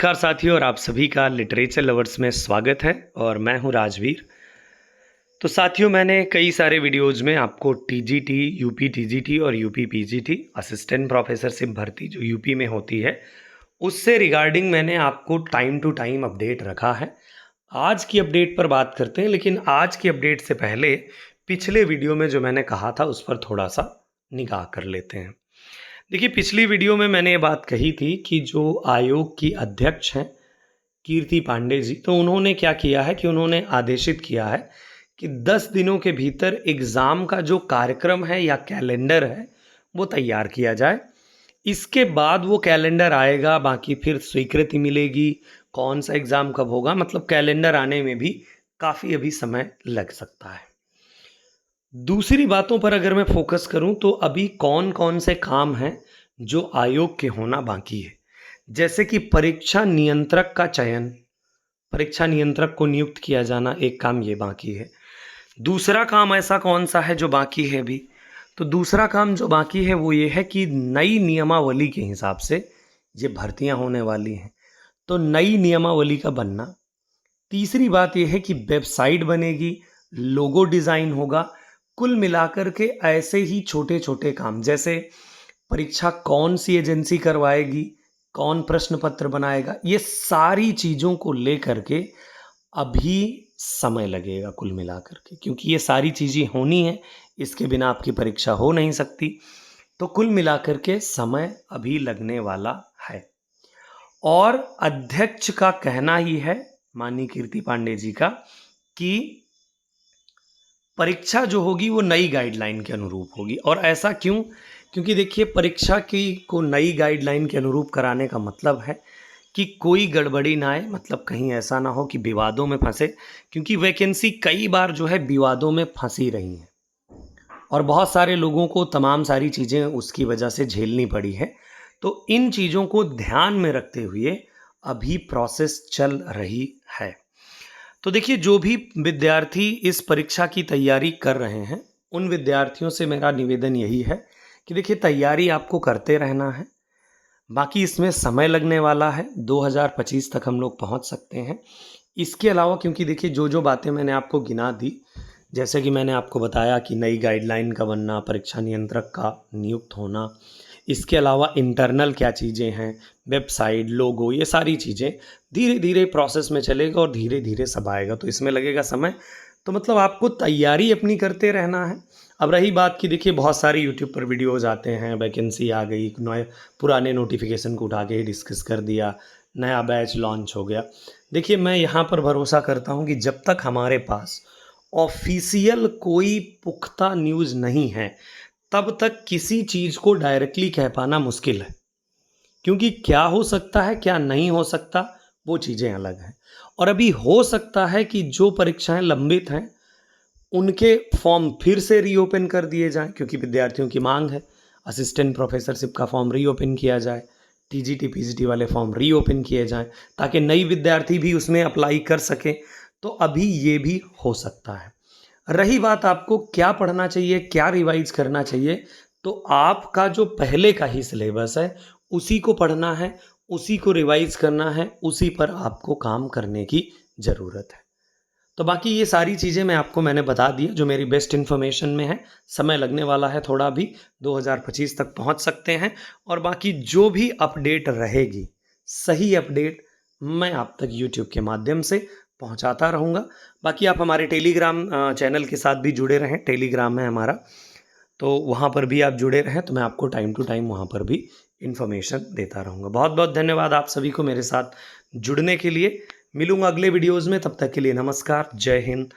नमस्कार साथियों और आप सभी का लिटरेचर लवर्स में स्वागत है और मैं हूं राजवीर। तो साथियों, मैंने कई सारे वीडियोज़ में आपको टीजीटी, यूपी टीजीटी और यूपी पीजीटी असिस्टेंट प्रोफेसरशिप भर्ती जो यूपी में होती है उससे रिगार्डिंग मैंने आपको टाइम टू टाइम अपडेट रखा है। आज की अपडेट पर बात करते हैं, लेकिन आज की अपडेट से पहले पिछले वीडियो में जो मैंने कहा था उस पर थोड़ा सा निगाह कर लेते हैं। देखिए, पिछली वीडियो में मैंने ये बात कही थी कि जो आयोग की अध्यक्ष हैं कीर्ति पांडे जी, तो उन्होंने क्या किया है कि उन्होंने आदेशित किया है कि 10 दिनों के भीतर एग्ज़ाम का जो कार्यक्रम है या कैलेंडर है वो तैयार किया जाए। इसके बाद वो कैलेंडर आएगा, बाकी फिर स्वीकृति मिलेगी, कौन सा एग्ज़ाम कब होगा, मतलब कैलेंडर आने में भी काफ़ी अभी समय लग सकता है। दूसरी बातों पर अगर मैं फोकस करूं तो अभी कौन कौन से काम हैं जो आयोग के होना बाकी है, जैसे कि परीक्षा नियंत्रक का चयन, परीक्षा नियंत्रक को नियुक्त किया जाना, एक काम ये बाकी है। दूसरा काम ऐसा कौन सा है जो बाकी है अभी, तो दूसरा काम जो बाकी है वो ये है कि नई नियमावली के हिसाब से ये भर्तियां होने वाली हैं, तो नई नियमावली का बनना। तीसरी बात यह है कि वेबसाइट बनेगी, लोगो डिज़ाइन होगा। कुल मिलाकर के ऐसे ही छोटे छोटे काम, जैसे परीक्षा कौन सी एजेंसी करवाएगी, कौन प्रश्न पत्र बनाएगा, ये सारी चीज़ों को लेकर के अभी समय लगेगा कुल मिलाकर के, क्योंकि ये सारी चीज़ें होनी है, इसके बिना आपकी परीक्षा हो नहीं सकती। तो कुल मिलाकर के समय अभी लगने वाला है। और अध्यक्ष का कहना ही है, माननीय कीर्ति पांडे जी का, कि परीक्षा जो होगी वो नई गाइडलाइन के अनुरूप होगी। और ऐसा क्यों? क्योंकि देखिए, परीक्षा की को नई गाइडलाइन के अनुरूप कराने का मतलब है कि कोई गड़बड़ी ना आए, मतलब कहीं ऐसा ना हो कि विवादों में फंसे, क्योंकि वैकेंसी कई बार जो है विवादों में फंसी रही हैं और बहुत सारे लोगों को तमाम सारी चीज़ें उसकी वजह से झेलनी पड़ी है। तो इन चीज़ों को ध्यान में रखते हुए अभी प्रोसेस चल रही है। तो देखिए, जो भी विद्यार्थी इस परीक्षा की तैयारी कर रहे हैं उन विद्यार्थियों से मेरा निवेदन यही है कि देखिए, तैयारी आपको करते रहना है। बाकी इसमें समय लगने वाला है, 2025 तक हम लोग पहुंच सकते हैं। इसके अलावा क्योंकि देखिए, जो जो बातें मैंने आपको गिना दी, जैसे कि मैंने आपको बताया कि नई गाइडलाइन का बनना, परीक्षा नियंत्रक का नियुक्त होना, इसके अलावा इंटरनल क्या चीज़ें हैं, वेबसाइट, लोगो, ये सारी चीज़ें धीरे धीरे प्रोसेस में चलेगा और धीरे धीरे सब आएगा, तो इसमें लगेगा समय। तो मतलब आपको तैयारी अपनी करते रहना है। अब रही बात कि देखिए, बहुत सारे यूट्यूब पर वीडियोज़ आते हैं, वैकेंसी आ गई, नए पुराने नोटिफिकेशन को उठा के ही डिस्कस कर दिया, नया बैच लॉन्च हो गया। देखिए, मैं यहाँ पर भरोसा करता हूँ कि जब तक हमारे पास ऑफिशियल कोई पुख्ता न्यूज़ नहीं है तब तक किसी चीज़ को डायरेक्टली कह पाना मुश्किल है, क्योंकि क्या हो सकता है क्या नहीं हो सकता वो चीज़ें अलग हैं। और अभी हो सकता है कि जो परीक्षाएं लंबित हैं उनके फॉर्म फिर से रीओपन कर दिए जाएं, क्योंकि विद्यार्थियों की मांग है। असिस्टेंट प्रोफेसरशिप का फॉर्म रीओपन किया जाए, टीजीटी पीजीटी वाले फॉर्म रीओपन किए जाएं, ताकि नई विद्यार्थी भी उसमें अप्लाई कर सकें। तो अभी ये भी हो सकता है। रही बात आपको क्या पढ़ना चाहिए, क्या रिवाइज करना चाहिए, तो आपका जो पहले का ही सिलेबस है उसी को पढ़ना है, उसी को रिवाइज करना है, उसी पर आपको काम करने की ज़रूरत है। तो बाकी ये सारी चीज़ें मैंने बता दी जो मेरी बेस्ट इन्फॉर्मेशन में है। समय लगने वाला है थोड़ा भी, 2025 तक पहुंच सकते हैं। और बाकी जो भी अपडेट रहेगी, सही अपडेट मैं आप तक यूट्यूब के माध्यम से पहुंचाता रहूँगा। बाकी आप हमारे टेलीग्राम चैनल के साथ भी जुड़े रहें, टेलीग्राम है हमारा, तो वहाँ पर भी आप जुड़े रहें, तो मैं आपको टाइम टू टाइम वहाँ पर भी इन्फॉर्मेशन देता रहूँगा। बहुत बहुत धन्यवाद आप सभी को मेरे साथ जुड़ने के लिए। मिलूंगा अगले वीडियोज़ में, तब तक के लिए नमस्कार, जय हिंद,